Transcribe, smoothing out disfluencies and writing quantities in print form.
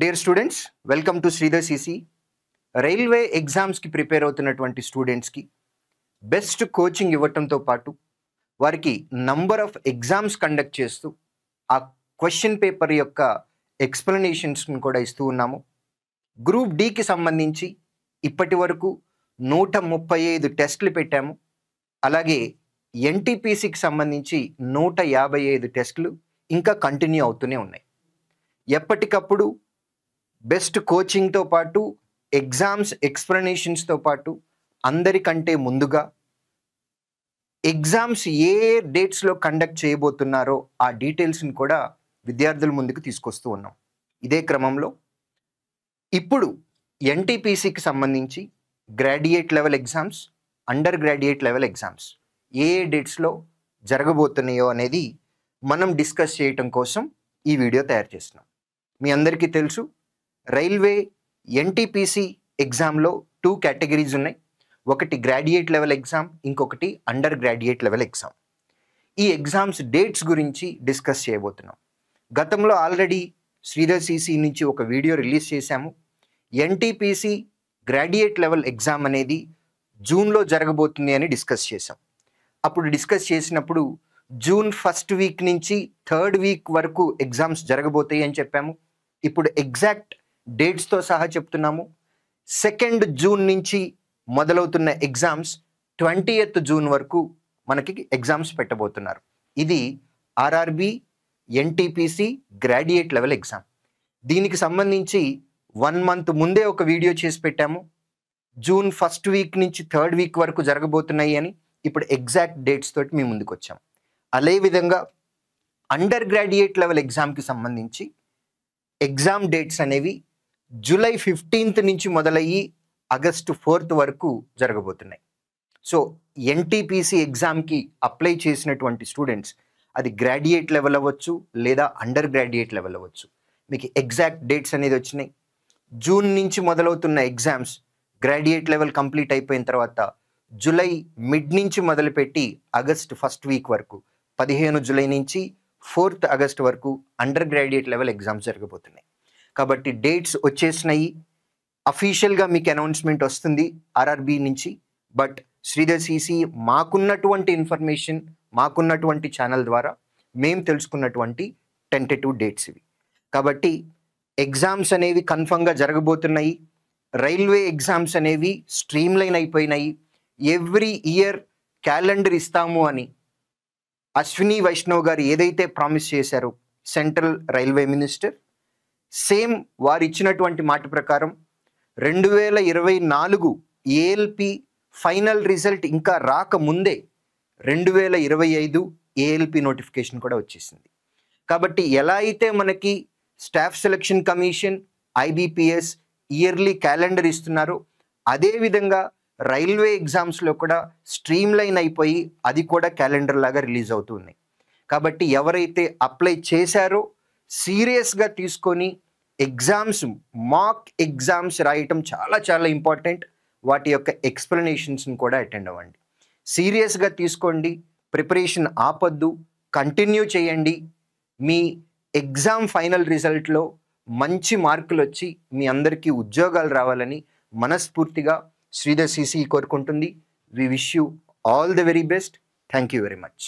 Dear students, welcome to Sridhar CC. Railway ఎగ్జామ్స్కి prepare అవుతున్నటువంటి స్టూడెంట్స్కి బెస్ట్ కోచింగ్ ఇవ్వటంతో పాటు వారికి నంబర్ ఆఫ్ ఎగ్జామ్స్ కండక్ట్ చేస్తూ ఆ క్వశ్చన్ పేపర్ యొక్క ఎక్స్ప్లెనేషన్స్ని కూడా ఇస్తూ ఉన్నాము. గ్రూప్ డికి సంబంధించి ఇప్పటి వరకు 135 టెస్టులు పెట్టాము. అలాగే ఎన్టీపీసీకి సంబంధించి 155 టెస్టులు ఇంకా కంటిన్యూ అవుతూనే ఉన్నాయి. ఎప్పటికప్పుడు బెస్ట్ కోచింగ్తో పాటు ఎగ్జామ్స్ ఎక్స్ప్లెనేషన్స్తో పాటు అందరికంటే ముందుగా ఎగ్జామ్స్ ఏ డేట్స్లో కండక్ట్ చేయబోతున్నారో ఆ డీటెయిల్స్ని కూడా విద్యార్థుల ముందుకు తీసుకొస్తూ ఉన్నాం. ఇదే క్రమంలో ఇప్పుడు ఎన్టీపీసీకి సంబంధించి graduate level exams, under graduate level exams ఏ డేట్స్లో జరగబోతున్నాయో అనేది మనం డిస్కస్ చేయటం కోసం ఈ వీడియో తయారు చేస్తున్నాం. మీ అందరికీ తెలుసు, రైల్వే ఎన్టీపీసీ ఎగ్జామ్లో 2 కేటగిరీస్ ఉన్నాయి. ఒకటి గ్రాడ్యుయేట్ లెవెల్ ఎగ్జామ్, ఇంకొకటి అండర్ గ్రాడ్యుయేట్ లెవెల్ ఎగ్జామ్. ఈ ఎగ్జామ్స్ డేట్స్ గురించి డిస్కస్ చేయబోతున్నాం. గతంలో ఆల్రెడీ శ్రీధర్ సిసి నుంచి ఒక వీడియో రిలీజ్ చేశాము. ఎన్టీపీసీ గ్రాడ్యుయేట్ లెవెల్ ఎగ్జామ్ అనేది జూన్లో జరగబోతుంది అని డిస్కస్ చేశాం. అప్పుడు డిస్కస్ చేసినప్పుడు జూన్ 1st వీక్ నుంచి 3rd వీక్ వరకు ఎగ్జామ్స్ జరగబోతాయి అని చెప్పాము. ఇప్పుడు ఎగ్జాక్ట్ డేట్స్తో సహా చెప్తున్నాము. 2nd జూన్ నుంచి మొదలవుతున్న ఎగ్జామ్స్ 20th జూన్ వరకు మనకి ఎగ్జామ్స్ పెట్టబోతున్నారు. ఇది RRB NTPC graduate level exam. దీనికి సంబంధించి 1 month ముందే ఒక వీడియో చేసి పెట్టాము. జూన్ 1st వీక్ నుంచి 3rd వీక్ వరకు జరగబోతున్నాయి అని. ఇప్పుడు ఎగ్జాక్ట్ డేట్స్ తోటి మీ ముందుకు వచ్చాం. అదేవిధంగా అండర్ గ్రాడ్యుయేట్ లెవెల్ ఎగ్జామ్కి సంబంధించి ఎగ్జామ్ డేట్స్ అనేవి జూలై 15th నుంచి మొదలయ్యి ఆగస్టు 4th వరకు జరగబోతున్నాయి. సో ఎన్టీపీసీ ఎగ్జామ్కి అప్లై చేసినటువంటి స్టూడెంట్స్ అది గ్రాడ్యుయేట్ లెవెల్ అవ్వచ్చు లేదా అండర్ గ్రాడ్యుయేట్ లెవెల్ అవ్వచ్చు, మీకు ఎగ్జాక్ట్ డేట్స్ అనేది వచ్చినాయి. జూన్ నుంచి మొదలవుతున్న ఎగ్జామ్స్ గ్రాడ్యుయేట్ లెవెల్ కంప్లీట్ అయిపోయిన తర్వాత జూలై మిడ్ నుంచి మొదలుపెట్టి ఆగస్ట్ 1st వీక్ వరకు 15 జూలై నుంచి 4th ఆగస్ట్ వరకు అండర్ గ్రాడ్యుయేట్ లెవెల్ ఎగ్జామ్స్ జరగబోతున్నాయి. కాబట్టి డేట్స్ వచ్చేసినాయి. అఫీషియల్గా మీకు అనౌన్స్మెంట్ వస్తుంది ఆర్ఆర్బి నుంచి. బట్ శ్రీధర్ సిసి మాకున్నటువంటి ఇన్ఫర్మేషన్, మాకున్నటువంటి ఛానల్ ద్వారా మేము తెలుసుకున్నటువంటి టెంటేటివ్ డేట్స్ ఇవి. కాబట్టి ఎగ్జామ్స్ అనేవి కన్ఫర్మ్గా జరగబోతున్నాయి. రైల్వే ఎగ్జామ్స్ అనేవి స్ట్రీమ్లైన్ అయిపోయినాయి. ఎవ్రీ ఇయర్ క్యాలెండర్ ఇస్తాము అని అశ్విని వైష్ణవ్ గారు ఏదైతే ప్రామిస్ చేశారో సెంట్రల్ రైల్వే మినిస్టర్, సేమ్ వారు ఇచ్చినటువంటి మాట ప్రకారం 2024 ఏఎల్పి ఫైనల్ రిజల్ట్ ఇంకా రాకముందే 2025 ఏఎల్పి నోటిఫికేషన్ కూడా వచ్చేసింది. కాబట్టి ఎలా అయితే మనకి staff selection commission, IBPS yearly calendar ఇస్తున్నారో అదేవిధంగా రైల్వే ఎగ్జామ్స్లో కూడా స్ట్రీమ్లైన్ అయిపోయి అది కూడా క్యాలెండర్ లాగా రిలీజ్ అవుతుంది. కాబట్టి ఎవరైతే అప్లై చేశారో సీరియస్గా తీసుకొని ఎగ్జామ్స్, మాక్ ఎగ్జామ్స్ రాయటం చాలా చాలా ఇంపార్టెంట్. వాటి యొక్క ఎక్స్ప్లెనేషన్స్ని కూడా అటెండ్ అవ్వండి. సీరియస్గా తీసుకోండి, ప్రిపరేషన్ ఆపొద్దు, కంటిన్యూ చేయండి. మీ ఎగ్జామ్ ఫైనల్ రిజల్ట్లో మంచి మార్కులు వచ్చి మీ అందరికీ ఉద్యోగాలు రావాలని మనస్ఫూర్తిగా శ్రీధర్ సిసి కోరుకుంటుంది. We wish you all the very best. Thank you very much.